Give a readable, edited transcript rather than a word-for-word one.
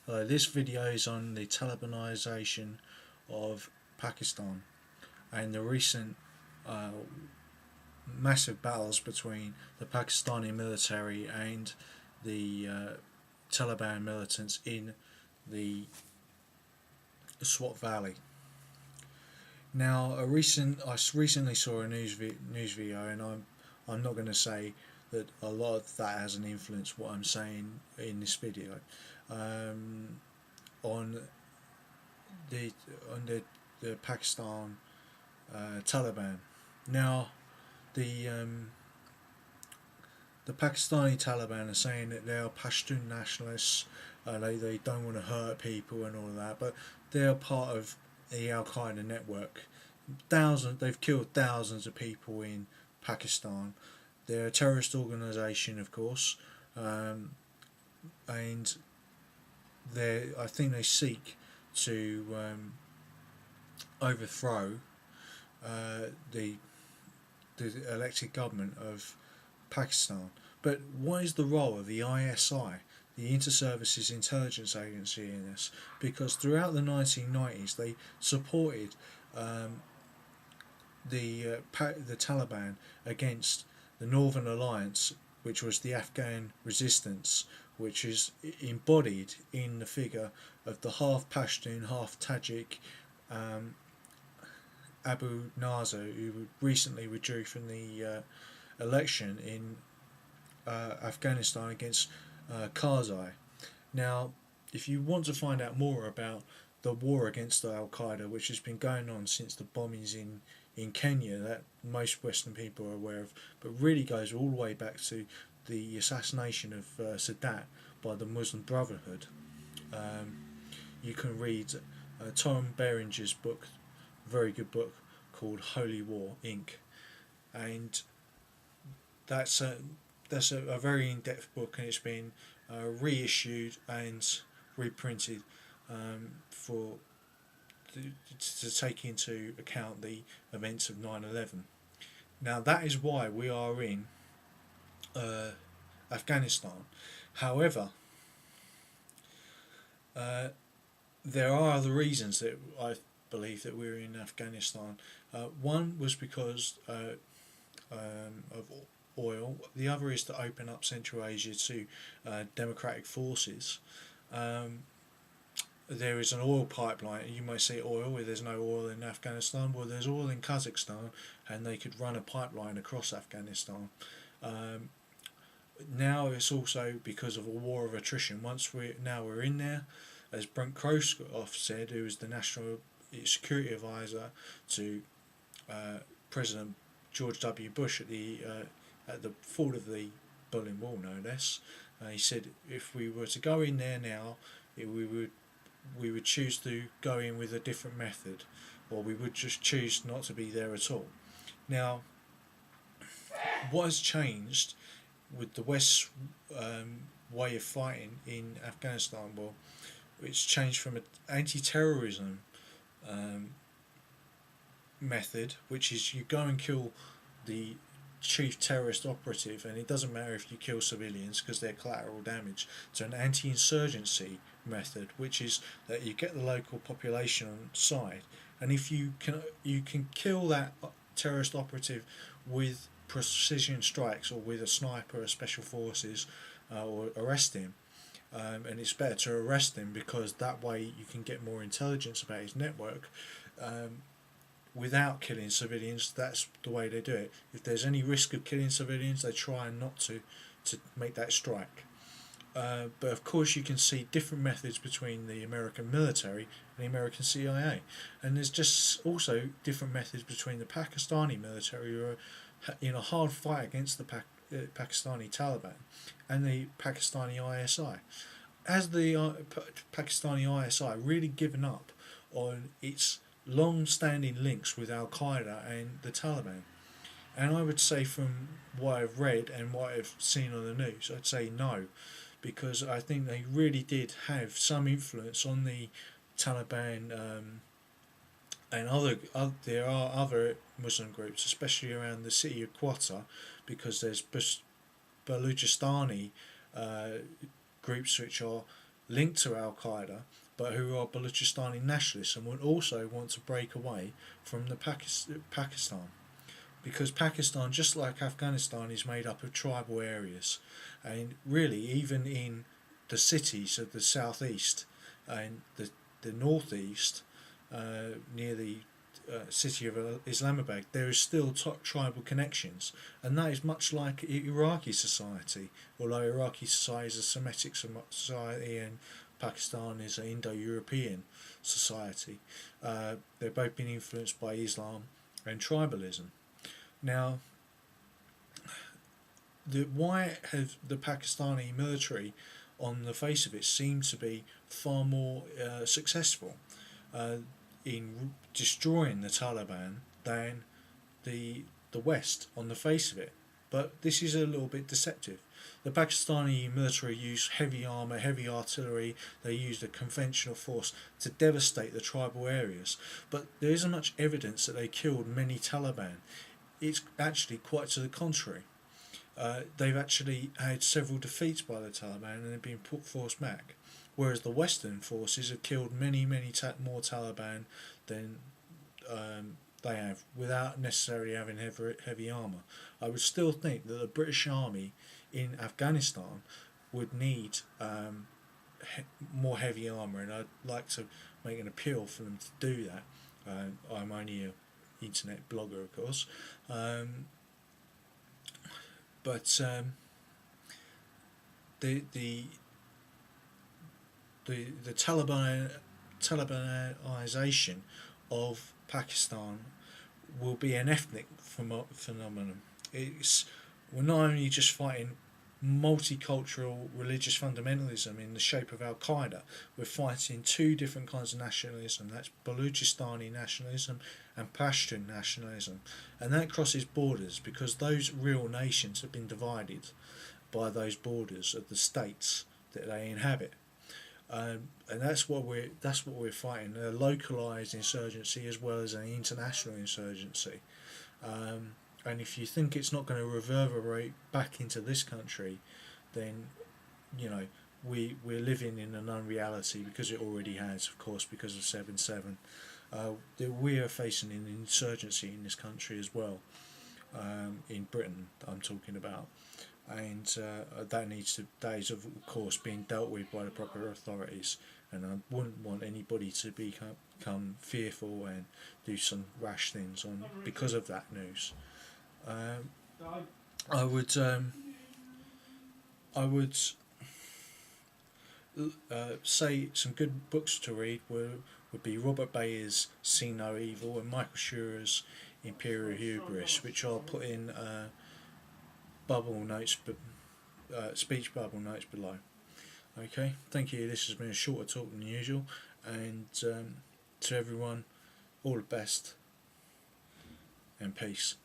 This video is on the Talibanization of Pakistan and the recent uh, massive battles between the Pakistani military and the Taliban militants in the Swat Valley. Now, I recently saw a news video, and I'm not going to say that a lot of that has an influence what I'm saying in this video. Um, on the the Pakistan Taliban. Now, the um, the Pakistani Taliban are saying that they are Pashtun nationalists. They don't want to hurt people and all of that, but they are part of the AlQueada network. They've killed thousands of people in Pakistan. They're a terrorist organisation, of course, and I think they seek to overthrow uh, the the elected government of Pakistan. But what is the role of the ISI, the Inter-Services Intelligence Agency, in this? Because throughout the 1990s they supported um, the Taliban against the Northern Alliance, which was the Afghan resistance, which is embodied in the figure of the half Pashtun, half Tajik um, Abu Nasser, who recently withdrew from the election in Afghanistan against Karzai. Now, if you want to find out more about the war against Al Qaeda, which has been going on since the bombings in Kenya, that most Western people are aware of, but really goes all the way back to the assassination of Sadat by the Muslim Brotherhood. Um, you can read Tom Behringer's book, very good book, called Holy War Inc. And that's a very in-depth book, and it's been reissued and reprinted for to take into account the events of 9/11. Now that is why we are in Afghanistan. However, uh, there are other reasons that I believe that we're in Afghanistan. One was because of oil. The other is to open up Central Asia to democratic forces. Um, there is an oil pipeline. You may say oil where there's no oil in Afghanistan. Well, there's oil in Kazakhstan, and they could run a pipeline across Afghanistan. Um, Now it's also because of a war of attrition. We're in there, as Brent Croscoff said, who was the national security advisor to President George W. Bush at the fall of the Berlin Wall, no less. He said if we were to go in there now, we would choose to go in with a different method, or we would just choose not to be there at all. Now, what has changed with the West's way of fighting in Afghanistan? Well, it's changed from an anti-terrorism um, method, which is you go and kill the chief terrorist operative, and it doesn't matter if you kill civilians because they're collateral damage, to an anti-insurgency method, which is that you get the local population on side, and if you can kill that terrorist operative with precision strikes or with a sniper or special forces, or arrest him. And it's better to arrest him because that way you can get more intelligence about his network without killing civilians. That's the way they do it. If there's any risk of killing civilians, they try not to make that strike. But of course, you can see different methods between the American military and the American CIA, and there's just also different methods between the Pakistani military, who are in a hard fight against the Pakistani Taliban, and the Pakistani ISI. Has the Pakistani ISI really given up on its long-standing links with Al Qaeda and the Taliban? And I would say, from what I've read and what I've seen on the news, I'd say no, because I think they really did have some influence on the Taliban, and there are other Muslim groups, especially around the city of Quetta, because there's Balochistan groups which are linked to AlQueada, but who are Balochistan nationalists and would also want to break away from the Pakistan. Because Pakistan, just like Afghanistan, is made up of tribal areas, and really, even in the cities of the southeast and the northeast, near the city of Islamabad, there is still tribal connections, and that is much like Iraqi society. Although Iraqi society is a Semitic society and Pakistan is an Indo-European society, they've both been influenced by Islam and tribalism. Now, why have the Pakistani military, on the face of it, seemed to be far more successful in destroying the Taliban than the West, on the face of it? But this is a little bit deceptive. The Pakistani military used heavy armour, heavy artillery, they used a conventional force to devastate the tribal areas, but there isn't much evidence that they killed many Taliban. It's actually quite to the contrary. They've actually had several defeats by the Taliban and have been forced back, whereas the Western forces have killed many more Taliban than they have, without necessarily having heavy armour. I would still think that the British Army in Afghanistan would need more heavy armour, and I'd like to make an appeal for them to do that. I'm only an internet blogger, of course, but the Talibanization of Pakistan will be an ethnic phenomenon. We're not only just fighting multicultural religious fundamentalism in the shape of AlQueada, we're fighting two different kinds of nationalism. That's Balochistan nationalism and Pashtun nationalism, and that crosses borders because those real nations have been divided by those borders of the states that they inhabit. And that's what we're fighting: a localised insurgency as well as an international insurgency. And if you think it's not going to reverberate back into this country, then we're living in an unreality, because it already has, of course, because of 7/7. We are facing an insurgency in this country as well, in Britain I'm talking about, and that is of course being dealt with by the proper authorities, and I wouldn't want anybody to become fearful and do some rash things because of that news. I would say some good books to read would be Robert Bayer's See No Evil and Michael Schurer's Imperial Hubris, which I'll put in speech bubble notes below. Okay, thank you. This has been a shorter talk than usual, and to everyone, all the best and peace.